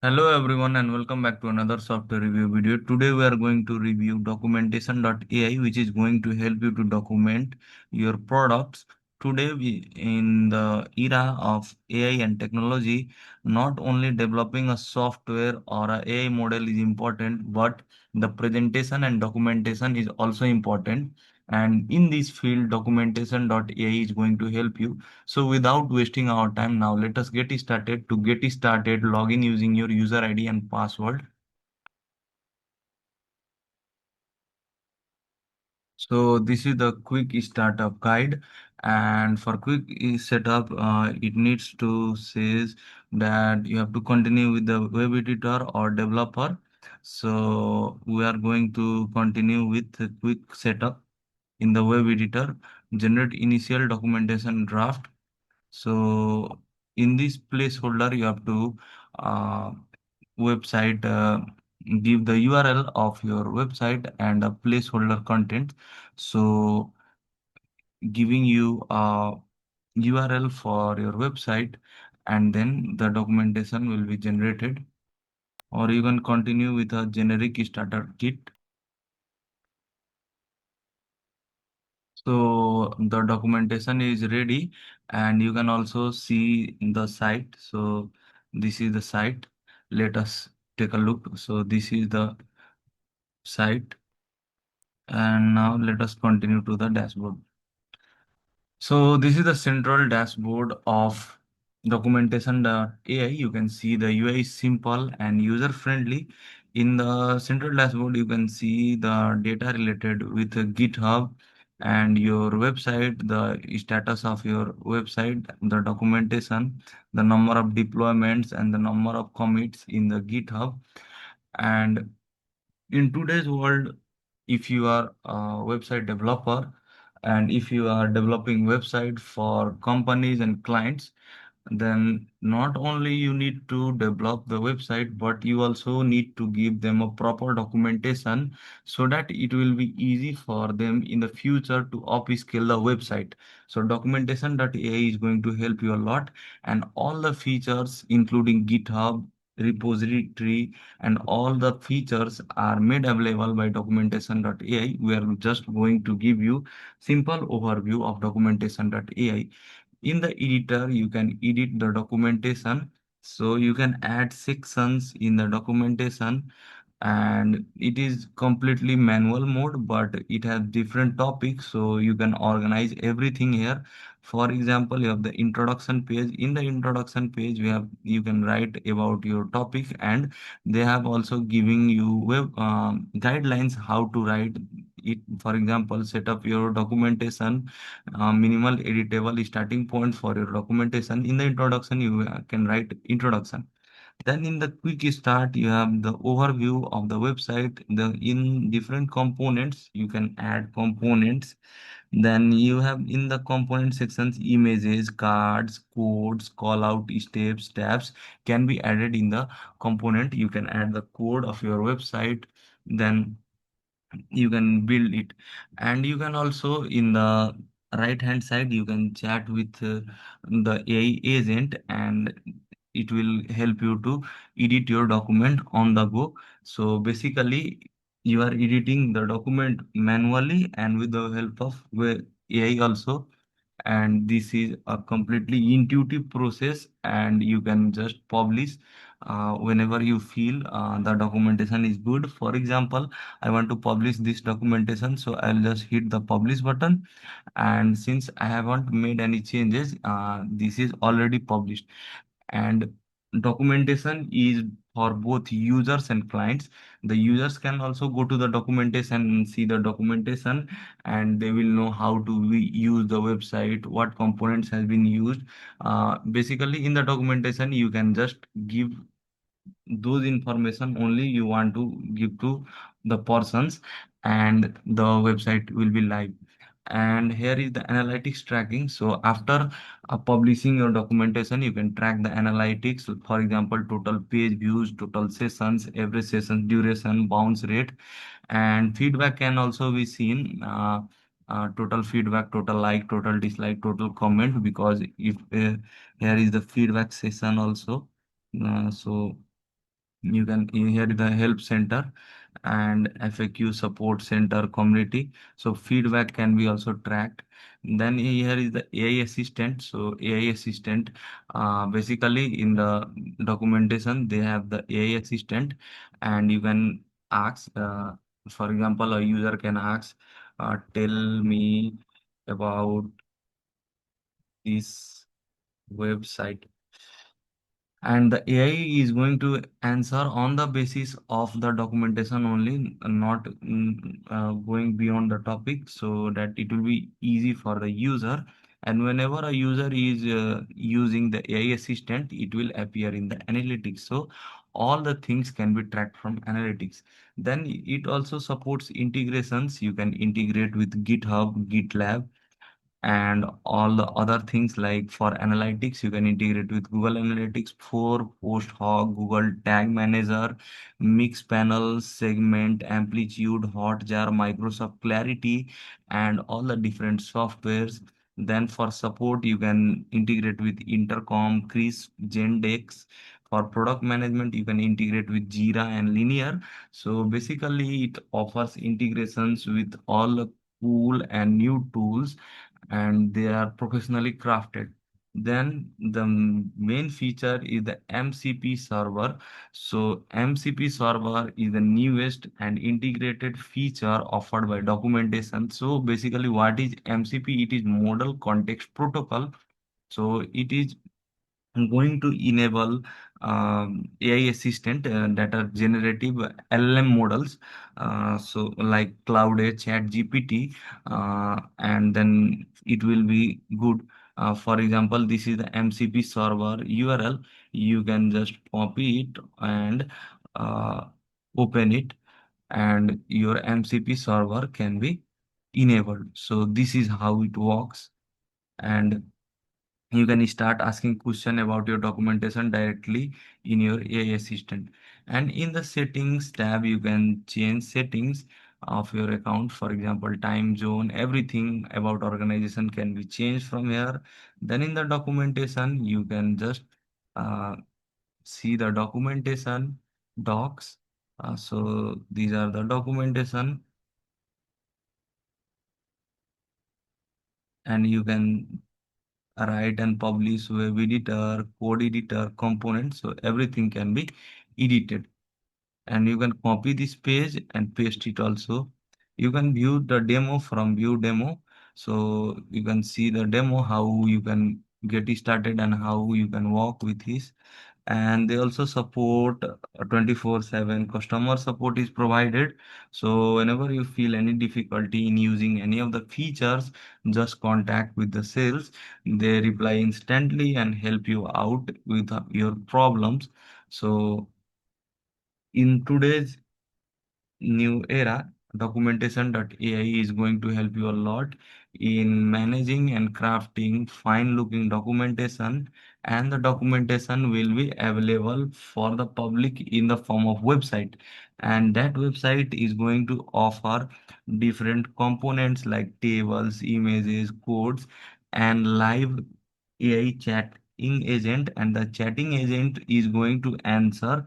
Hello everyone and welcome back to another software review video. Today we are going to review documentation.ai, which is going to help you to document your products. Today in the era of AI and technology, not only developing a software or a AI model is important, but the presentation and documentation is also important. And in this field, documentation.ai is going to help you. So without wasting our time now, let us get started. To get started, log in using your user ID and password. So this is the quick startup guide. And for quick setup, it needs to says that you have to continue with the web editor or developer. So we are going to continue with the quick setup in the web editor, generate initial documentation draft. So in this placeholder, you have to uh, website give the URL of your website and a placeholder content. So giving you a URL for your website, and then the documentation will be generated. Or you can continue with a generic starter kit. So the documentation is ready, and you can also see the site. So this is the site. Let us take a look. So this is the site, and now let us continue to the dashboard. So this is the central dashboard of documentation.ai. You can see the UI is simple and user friendly. In the central dashboard, you can see the data related with GitHub and your website, the status of your website, the documentation, the number of deployments, and the number of commits in the GitHub. And in today's world, if you are a website developer and if you are developing website for companies and clients, then not only you need to develop the website, but you also need to give them a proper documentation so that it will be easy for them in the future to upscale the website. So documentation.ai is going to help you a lot, and all the features including GitHub repository and all the features are made available by documentation.ai. We are just going to give you simple overview of documentation.ai. In the editor, you can edit the documentation. So you can add sections in the documentation, and it is completely manual mode, but it has different topics, so you can organize everything here. For example, you have the introduction page. In the introduction page, we have you can write about your topic, and they have also giving you web guidelines how to write it. For example, set up your documentation, minimal editable starting point for your documentation. In the introduction, you can write introduction. Then in the quick start, you have the overview of the website. The in different components, you can add components. Then you have in the component sections, images, cards, codes, call out steps, tabs can be added in the component. You can add the code of your website. Then you can build it, and you can also in the right hand side you can chat with the AI agent, and it will help you to edit your document on the go. So basically you are editing the document manually and with the help of AI also, and this is a completely intuitive process, and you can just publish whenever you feel the documentation is good. For example, I want to publish this documentation, so I'll just hit the publish button, and since I haven't made any changes, this is already published. And documentation is for both users and clients. The users can also go to the documentation and see the documentation, and they will know how to use the website, what components has been used. Basically in the documentation you can just give those information only you want to give to the persons, and the website will be live. And here is the analytics tracking. So after publishing your documentation, you can track the analytics. For example, total page views, total sessions, every session duration, bounce rate, and feedback can also be seen. Total feedback, total like, total dislike, total comment, because if here is the feedback session also. So You can here is the help center and FAQ support center community. So feedback can be also tracked. Then here is the AI assistant. So AI assistant, basically in the documentation they have the AI assistant, and you can ask, for example, a user can ask, tell me about this website, and the AI is going to answer on the basis of the documentation only, not going beyond the topic, so that it will be easy for the user. And whenever a user is using the AI assistant, it will appear in the analytics. So all the things can be tracked from analytics. Then it also supports integrations. You can integrate with GitHub, GitLab, and all the other things. Like for analytics, you can integrate with Google Analytics 4, Post Hog, Google Tag Manager, Mix Panel, Segment, Amplitude, Hotjar, Microsoft Clarity, and all the different softwares. Then for support, you can integrate with Intercom, Chris, Gendex. For product management, you can integrate with Jira and Linear. So basically, it offers integrations with all the cool and new tools, and they are professionally crafted. Then the main feature is the MCP server. So MCP server is the newest and integrated feature offered by documentation. So basically, what is MCP? It is Model Context Protocol. So it is going to enable AI assistant that are generative LLM models, so like Cloud, Chat GPT, and then it will be good. For example, this is the MCP server URL. You can just copy it and uh, open it, and your MCP server can be enabled. So this is how it works, and you can start asking question about your documentation directly in your AI assistant. And in the settings tab, you can change settings of your account. For example, time zone, everything about organization can be changed from here. Then in the documentation, you can just uh, see the documentation docs. So these are the documentation, and you can write and publish web editor, code editor, components. So everything can be edited. And you can copy this page and paste it also. You can view the demo from view demo. So you can see the demo, how you can get started and how you can work with this. And they also support 24/7 customer support is provided. So whenever you feel any difficulty in using any of the features, just contact with the sales. They reply instantly and help you out with your problems. So in today's new era, documentation.ai is going to help you a lot in managing and crafting fine looking documentation, and the documentation will be available for the public in the form of website. And that website is going to offer different components like tables, images, codes, and live AI chatting agent, and the chatting agent is going to answer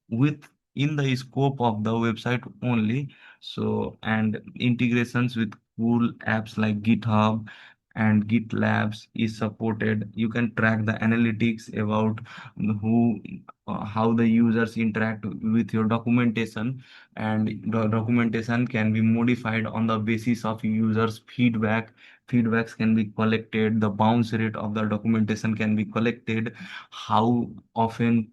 with in the scope of the website only. So and integrations with cool apps like GitHub and GitLabs is supported. You can track the analytics about who how the users interact with your documentation, and the documentation can be modified on the basis of users feedback. Feedbacks can be collected, the bounce rate of the documentation can be collected, how often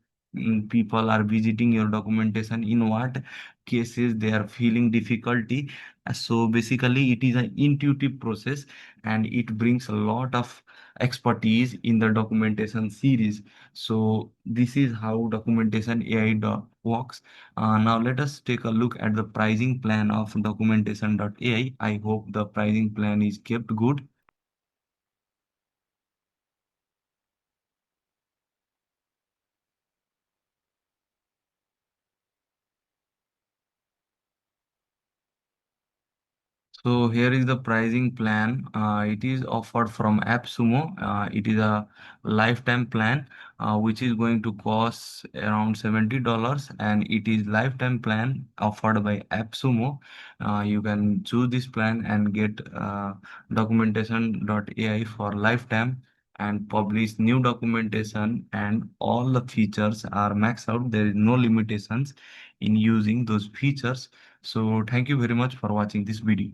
people are visiting your documentation, in what cases they are feeling difficulty. So basically it is an intuitive process, and it brings a lot of expertise in the documentation series. So this is how documentation AI works. Now let us take a look at the pricing plan of documentation.ai. I hope the pricing plan is kept good. So here is the pricing plan. It is offered from AppSumo. It is a lifetime plan, which is going to cost around $70, and it is lifetime plan offered by AppSumo. You can choose this plan and get documentation.ai for lifetime and publish new documentation, and all the features are maxed out. There is no limitations in using those features. So thank you very much for watching this video.